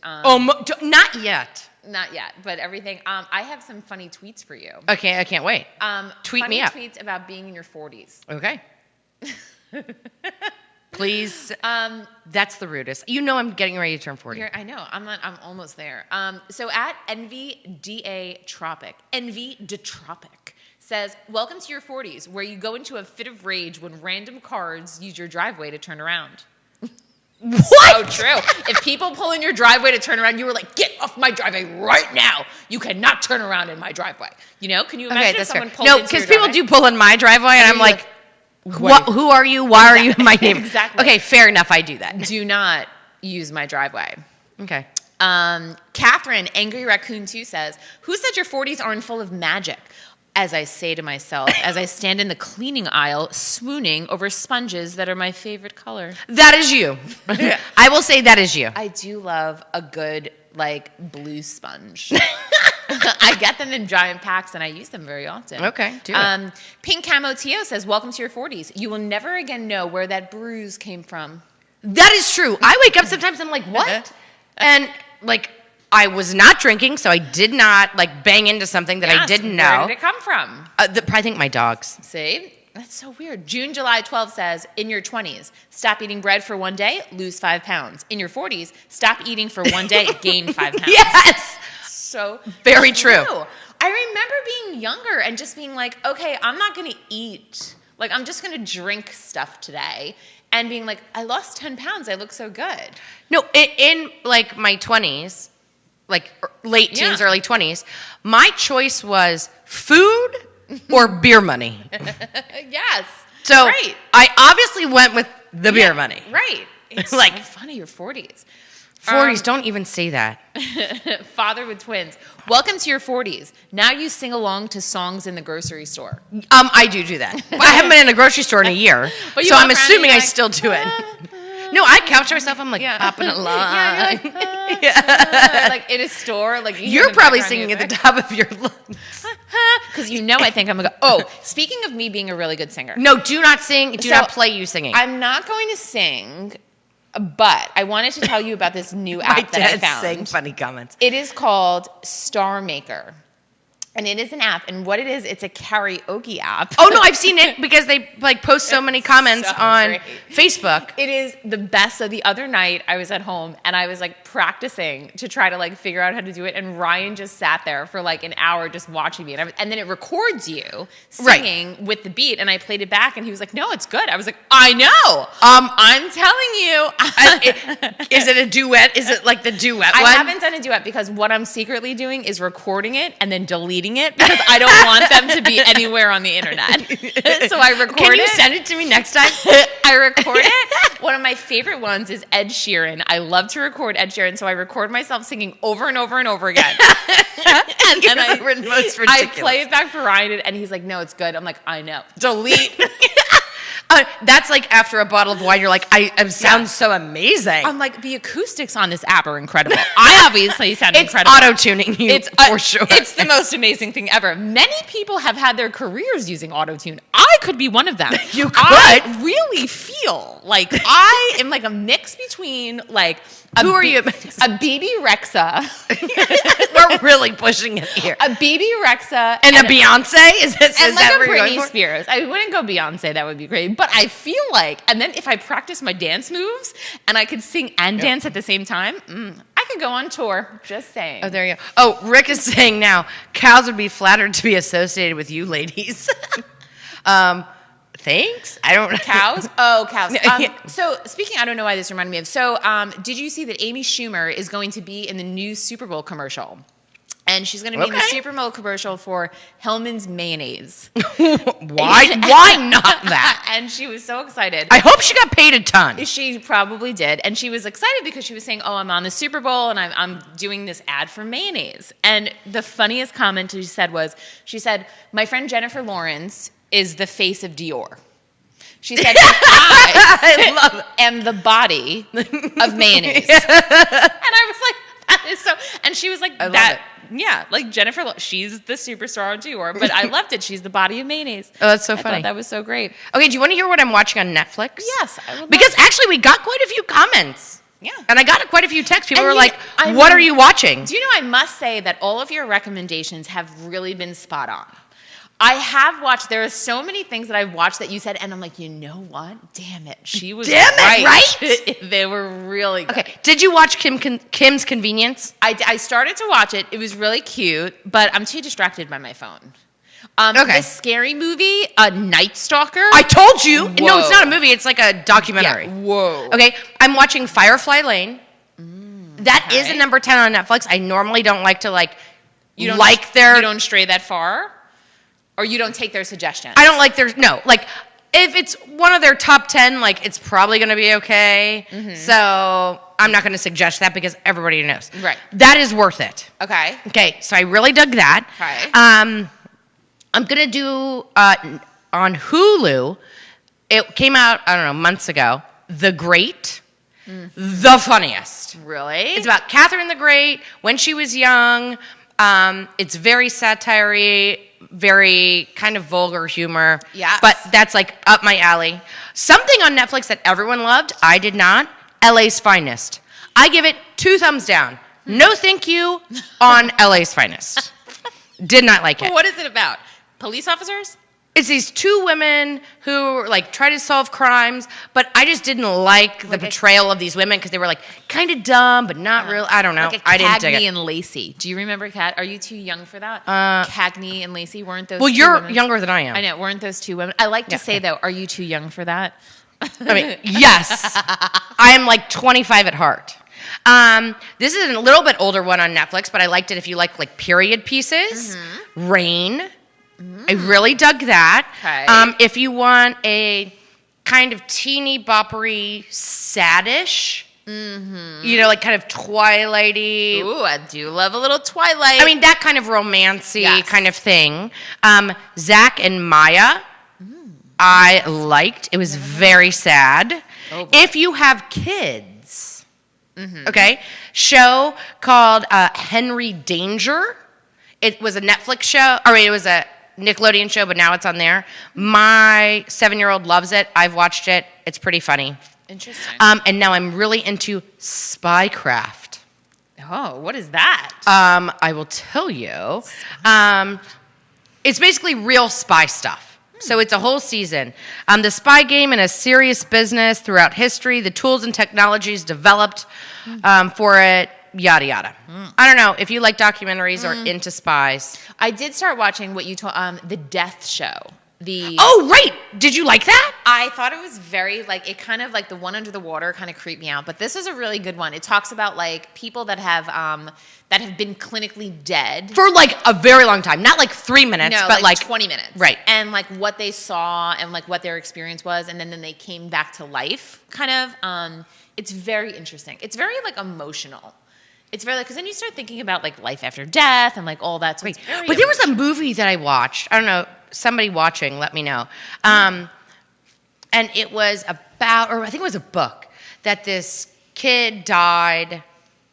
Not yet. not yet, but everything. I have some funny tweets for you. Okay, I can't wait. Tweet Funny me up. tweets about being in your 40s. Okay. Please. That's the rudest. You know I'm getting ready to turn 40. I know. I'm almost there. So at NVDA Tropic, NVDatropic says, "Welcome to your 40s, where you go into a fit of rage when random cars use your driveway to turn around." What? So true. If people pull in your driveway to turn around, you were like, "Get off my driveway right now! You cannot turn around in my driveway." You know? Can you imagine Okay, if that's fair. someone pulled No, into because your people driveway? do pull in my driveway, and I'm you're like, What? who are you? Why are you in my neighborhood? Exactly. Okay, fair enough. I do that. Do not use my driveway. Okay. Catherine, Angry Raccoon 2 says, "Who said your 40s aren't full of magic?" As I say to myself, as I stand in the cleaning aisle, swooning over sponges that are my favorite color. That is you. I will say that is you. I do love a good, like, blue sponge. I get them in giant packs, and I use them very often. Okay, do it. Pink Camo Tio says, "Welcome to your 40s. You will never again know where that bruise came from." That is true. I wake up sometimes and I'm like, what? And like, I was not drinking, so I did not like bang into something that I Yes, didn't Where know. did it come from? I think my dogs. See? That's so weird. June, July 12 says, "In your 20s, stop eating bread for 1 day, lose 5 pounds. In your 40s, stop eating for 1 day, gain 5 pounds." Yes. So Very true. I remember being younger and just being like, okay, I'm not going to eat. Like, I'm just going to drink stuff today. And being like, I lost 10 pounds. I look so good. No, in like my 20s, like late teens, Yeah. early 20s, my choice was food or beer money. Yes. So right. I obviously went with the beer money. Right. It's Like- so funny, your 40s. 40s, don't even say that. Father with twins. "Welcome to your 40s. Now you sing along to songs in the grocery store." I do that. I haven't been in a grocery store in a year, But you so walk I'm around assuming and I you're like, still do it. No, I couch myself. I'm like popping along. Yeah, you're like, like in a store. Like You're probably singing at the top of your lungs. Because you know I think I'm going to go. Oh, speaking of me being a really good singer. No, do not sing. Do So, not play you singing. I'm not going to sing, but I wanted to tell you about this new My app that I dad's found. saying funny comments. It is called Star Maker. And it is an app, and what it is, it's a karaoke app. Oh no, I've seen it because they like post so many comments so on great. Facebook. It is the best. So the other night I was at home and I was like practicing to try to like figure out how to do it. And Ryan just sat there for like an hour just watching me. And then it records you singing with the beat. And I played it back and he was like, "No, it's good." I was like, "I know. I'm telling you." Is it a duet? Is it like the duet I one? haven't done a duet because what I'm secretly doing is recording it and then deleting deleting it because I don't want them to be anywhere on the internet. So I record Can you it. send it to me next time? I record it. One of my favorite ones is Ed Sheeran. I love to record Ed Sheeran, so I record myself singing over and over and over again. and then I play it back for Ryan, and he's like, "No, it's good." I'm like, "I know." Delete. That's like after a bottle of wine, you're like, I sound so amazing. I'm like, the acoustics on this app are incredible. I obviously sound It's incredible. auto-tuning you for sure. It's the most amazing thing ever. Many people have had their careers using auto-tune. I could be one of them. You could. I really feel like I am like a mix between like Who are you? A BB Rexa. We're really pushing it here. A BB Rexa And a Beyonce? Is and that like a where you're going Britney for? Spears. I wouldn't go Beyonce, that would be great. But I feel like, and then if I practice my dance moves and I could sing and dance at the same time, I could go on tour. Just saying. Oh, there you go. Oh, Rick is saying now, cows would be flattered to be associated with you ladies. Thanks. I don't know. Cows? Oh, cows. Yeah. So speaking, I don't know why this reminded me of. So did you see that Amy Schumer is going to be in the new Super Bowl commercial? And she's going to be in the Super Bowl commercial for Hellman's Mayonnaise. Why not that? And she was so excited. I hope she got paid a ton. She probably did. And she was excited because she was saying, "Oh, I'm on the Super Bowl and I'm doing this ad for mayonnaise." And the funniest comment she said was, "My friend Jennifer Lawrence is the face of Dior." She said, "I love it. am the body of mayonnaise." And I was like, that is so, and she was like, I love that. Yeah, like Jennifer, she's the superstar of Dior, but I loved it. She's the body of mayonnaise. Oh, that's so I funny. thought that was so great. Okay, do you want to hear what I'm watching on Netflix? Yes, I would love Because to. actually we got quite a few comments. Yeah. And I got quite a few texts. People And were you- like, I what mean- are you watching? Do you know, I must say that all of your recommendations have really been spot on. I have watched, there are so many things that I've watched that you said, and I'm like, you know what? Damn it. She was Damn it, right? They were really good. Okay, did you watch Kim's Convenience? I started to watch it. It was really cute, but I'm too distracted by my phone. Okay. The scary movie, Night Stalker. I told you. Whoa. No, it's not a movie. It's like a documentary. Yeah, whoa. Okay, I'm watching Firefly Lane. That is okay. a number 10 on Netflix. I normally don't like to You don't their... You don't stray that far? Or you don't take their suggestions? I don't like their... No, like, if it's one of their top 10, like, it's probably going to be okay. So I'm not going to suggest that because everybody knows. Right. That is worth it. Okay. Okay, so I really dug that. Okay. I'm going to do, on Hulu, it came out, I don't know, months ago, The Great, the funniest. Really? It's about Catherine the Great, when she was young. It's very satire-y, very kind of vulgar humor. Yes. But that's like up my alley. Something on Netflix that everyone loved, I did not, LA's Finest. I give it 2 thumbs down. No thank you on LA's Finest. Did not like it. What is it about? Police officers? It's these 2 women who like try to solve crimes, but I just didn't like the portrayal of these women because they were like kind of dumb, but not real. I don't know. Like I didn't dig Cagney it. and Lacey. Do you remember Are you too young for that? Cagney and Lacey, weren't those Well, 2 you're women? younger than I am. I know, weren't those 2 women? I like to say, though, are you too young for that? I mean, yes. I am like 25 at heart. This is a little bit older one on Netflix, but I liked it if you like period pieces. Rain. I really dug that. Okay. If you want a kind of teeny boppery, saddish, you know, like kind of Twilighty. Ooh, I do love a little Twilight. I mean, that kind of romancy Yes. kind of thing. Zach and Maya, I liked. It was very sad. Oh, boy. If you have kids, okay, show called Henry Danger. It was a Netflix show, or it was a Nickelodeon show, but now it's on there. My 7-year-old loves it. I've watched it. It's pretty funny. Interesting. And now I'm really into Spycraft. Oh, what is that? I will tell you. It's basically real spy stuff. So it's a whole season. The spy game in a serious business throughout history, the tools and technologies developed for it, yada, yada. I don't know if you like documentaries or into spies. I did start watching what you told, The Death Show. Oh, right. Did you like that? I thought it was very like it kind of like the one under the water kind of creeped me out, but this is a really good one. It talks about like people that have been clinically dead For like a very long time. Not like 3 minutes, no, but like 20 minutes. Right. And like what they saw and like what their experience was and then they came back to life kind of it's very interesting. It's very like emotional. It's very like because then you start thinking about like life after death and like all that. So it's very But there was a movie that I watched. I don't know. Somebody watching, let me know. And it was about, or I think it was a book, that this kid died,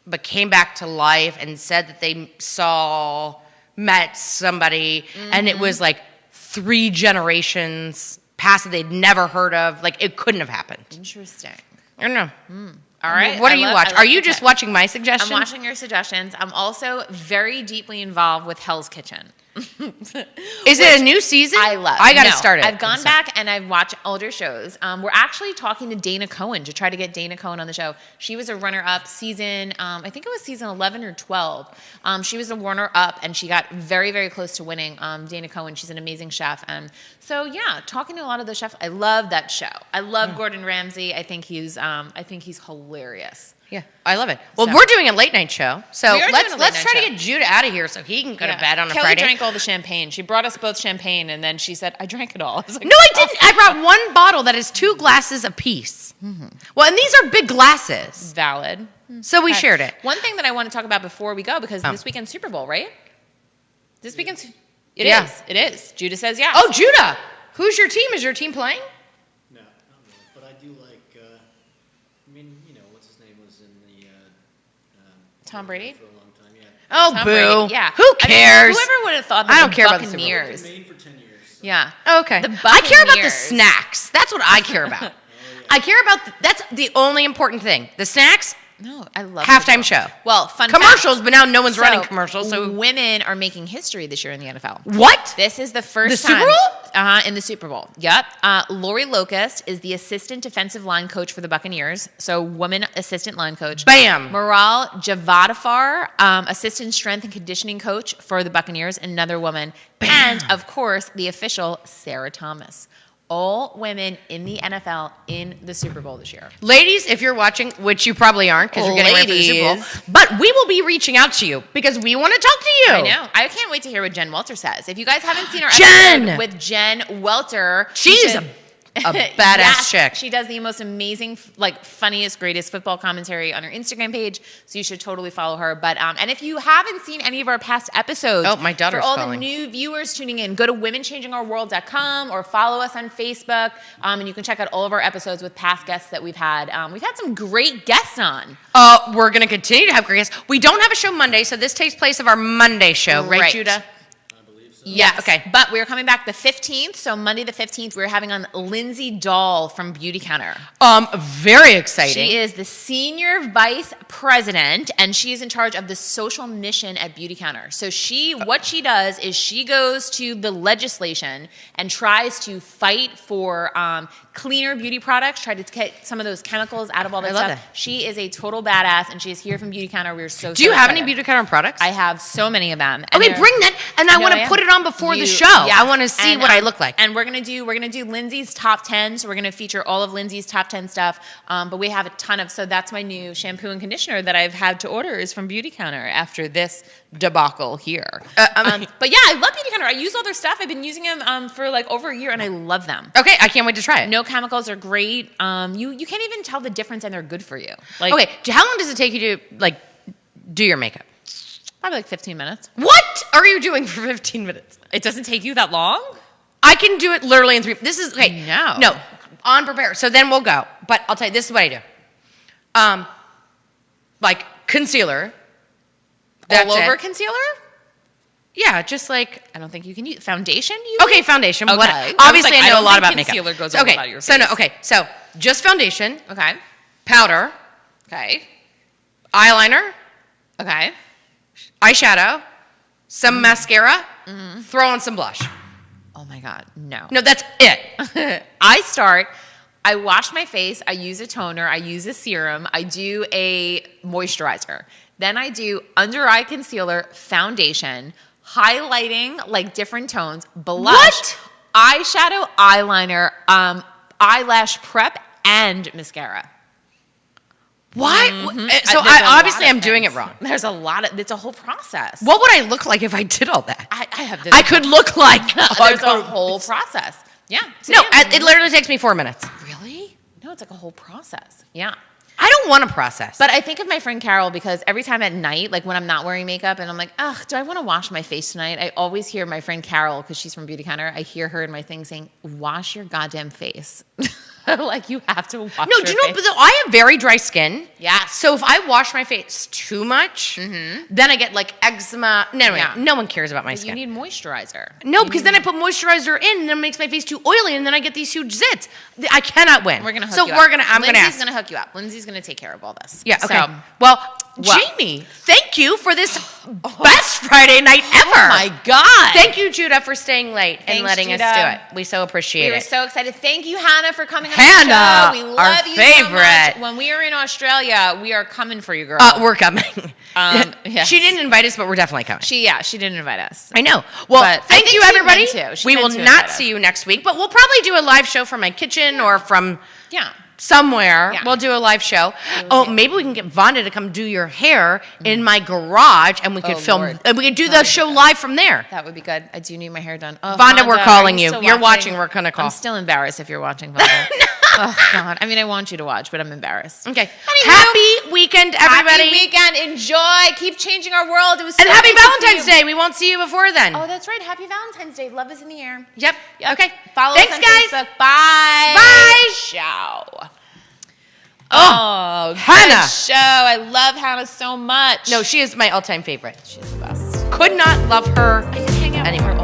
but came back to life and said that they met somebody, and it was like 3 generations past that they'd never heard of. Like, it couldn't have happened. Interesting. I don't know. All right. What are you watching? Are you just watching my suggestions? I'm watching your suggestions. I'm also very deeply involved with Hell's Kitchen. Is it a new season? I love. I got to start it. I've gone back and I've watched older shows. We're actually talking to Dana Cohen to try to get Dana Cohen on the show. She was a runner-up season, I think it was season 11 or 12. She was a runner-up and she got very, very close to winning. Dana Cohen, she's an amazing chef. So yeah, talking to a lot of the chefs. I love that show. I love Gordon Ramsay. I think he's hilarious. Yeah, I love it. Well, So- we're doing a late night show, so We are doing let's a late night try to show. get Judah out of here so he can go to bed on a Kelly Friday. drank all the champagne. She brought us both champagne, and then she said, "I drank it all." I was like, No, I didn't. I brought one bottle that is 2 glasses apiece. Well, and these are big glasses, valid. so we Okay. shared it. One thing that I want to talk about before we go, because this weekend's Super Bowl, right? This weekend's it Yeah. is. It is. Judah says yes. Oh, Judah, who's your team? Is your team playing? No, not really. But I do like. I mean, you know, what's his name was in the. Tom Brady? For a long time, yeah. Oh, Tom boo. Brady, yeah. Who I mean, cares? whoever would have thought that I don't the care about the Super Bowl. Buccaneers. Been made for 10 years. So. Yeah. Okay. The I care about the Buccaneers. snacks. That's what I care about. I care about, that's the only important thing. The snacks, No, I love halftime Super show. Bowl. Well, fun Commercials, fact. but now no one's running So, commercials, so. women are making history this year in the NFL. What? This is the first The Super time. Bowl? In the Super Bowl. Yep. Lori Locust is the assistant defensive line coach for the Buccaneers. So, woman assistant line coach. Bam. Maral Javadafar, assistant strength and conditioning coach for the Buccaneers, another woman. And, of course, the official, Sarah Thomas. All women in the NFL in the Super Bowl this year. Ladies, if you're watching, which you probably aren't because you're getting ready for the Super Bowl, Ladies. but we will be reaching out to you because we want to talk to you. I know. I can't wait to hear what Jen Welter says. If you guys haven't seen our Jen! episode with Jen Welter, She's you a should- badass Yes, chick. She does the most amazing, like funniest, greatest football commentary on her Instagram page. So you should totally follow her. But and if you haven't seen any of our past episodes, Oh, my daughter's for all calling. the new viewers tuning in, go to womenchangingourworld.com or follow us on Facebook, and you can check out all of our episodes with past guests that we've had. We've had some great guests on. We're going to continue to have great guests. We don't have a show Monday, so this takes place of our Monday show, right, Right. Judah? Yes. okay. But we're coming back the 15th. So Monday the 15th, we're having on Lindsay Dahl from Beauty Counter. Very exciting. She is the senior vice president, and she is in charge of the social mission at Beauty Counter. So what she does is she goes to the legislation and tries to fight for cleaner beauty products, try to get some of those chemicals out of all that love stuff. that. She is a total badass, and she is here from Beauty Counter. We're so Do you have any excited. Beauty Counter products? I have so many of them. And Okay, they're- bring that, and I No, want to am. put it on before the show. Yes. I want to see And, what I look like. And we're gonna do Lindsay's top 10. So we're gonna feature all of Lindsay's top 10 stuff. But we have a ton of. So that's my new shampoo and conditioner that I've had to order is from Beauty Counter after this debacle here. But yeah, I love Beauty Counter. I use all their stuff. I've been using them for like over a year, and I love them. Okay, I can't wait to try it. No chemicals are great. You can't even tell the difference, and they're good for you. Like, Okay, how long does it take you to like do your makeup? probably like 15 minutes. What are you doing for 15 minutes? It doesn't take you that long. I can do it literally in 3. This is okay. No. On prepare. So then we'll go. But I'll tell you, this is what I do. Like concealer. That's all over it. concealer. Yeah, just like I don't think you can use foundation. You okay, foundation. Okay. What? I was Obviously, like, I I know a don't lot think about makeup. concealer goes all okay, about your so no. face. Okay, so just foundation, Okay. powder, Okay. eyeliner, Okay. eyeshadow, some mascara, throw on some blush. Oh my God. No. No, that's it. I wash my face. I use a toner. I use a serum. I do a moisturizer. Then I do under eye concealer, foundation, highlighting like different tones, blush. What? eyeshadow, eyeliner, eyelash prep, and mascara. Why? Mm-hmm. So There's a lot obviously of I'm doing things. it wrong. There's a lot of, it's a whole process. What would I look like if I did all that? I have I could look like there's a whole process. Yeah. No, Today it literally takes me 4 minutes. really? No, it's like a whole process. Yeah. I don't want to process. But I think of my friend Carol because every time at night, like when I'm not wearing makeup and I'm like, ugh, do I want to wash my face tonight? I always hear my friend Carol, because she's from Beauty Counter, I hear her in my thing saying, wash your goddamn face. Like you have to wash no, your do you know, face. but I have very dry skin. Yes. So if I wash my face too much, then I get like eczema. No, Yeah. no one cares about my You skin. need moisturizer. No, because then I put moisturizer in, and then it makes my face too oily, and then I get these huge zits. I cannot win. We're gonna hook so you we're up. gonna. I'm gonna Lindsay's ask. gonna hook you up. Lindsay's gonna take care of all this. Yeah. Okay. So, well, Well. Jamie, thank you for this best Friday night ever. oh my God. Thank you, Judah, for staying late and Thanks, letting us Judah. do it. We so appreciate We were it. so excited. Thank you, Hannah, for coming on Hannah, the show. We our love you so favorite. much. When we are in Australia, we are coming for you, girl. We're coming. Yes. She didn't invite us, but we're definitely coming. She didn't invite us. I know. Well, But I thank think you, she everybody. meant to. She We meant will to not invite us. see you next week, but we'll probably do a live show from my kitchen or from Yeah. somewhere. Yeah. We'll do a live show. will Oh, do. maybe we can get Vonda to come do your hair in my garage, and we could Oh, film. Lord. And we could do That the would be show good. live from there. That would be good. I do need my hair done. Oh, Vonda, we're are calling you. still You're watching, we're gonna call. I'm still embarrassed if you're watching, Vonda. Oh, God. I mean, I want you to watch, but I'm embarrassed. Okay. Anywho, Happy weekend, everybody. Happy weekend. Enjoy. Keep changing our world. It was so And happy nice to see Valentine's you. Day. We won't see you before then. Oh, that's right. Happy Valentine's Day. Love is in the air. Yep. Okay. Follow Thanks, us on guys. Facebook. Bye. Bye. Ciao. Oh, good Hannah. show. I love Hannah so much. No, she is my all-time favorite. she's the best. Could not love her I can hang out with anymore. her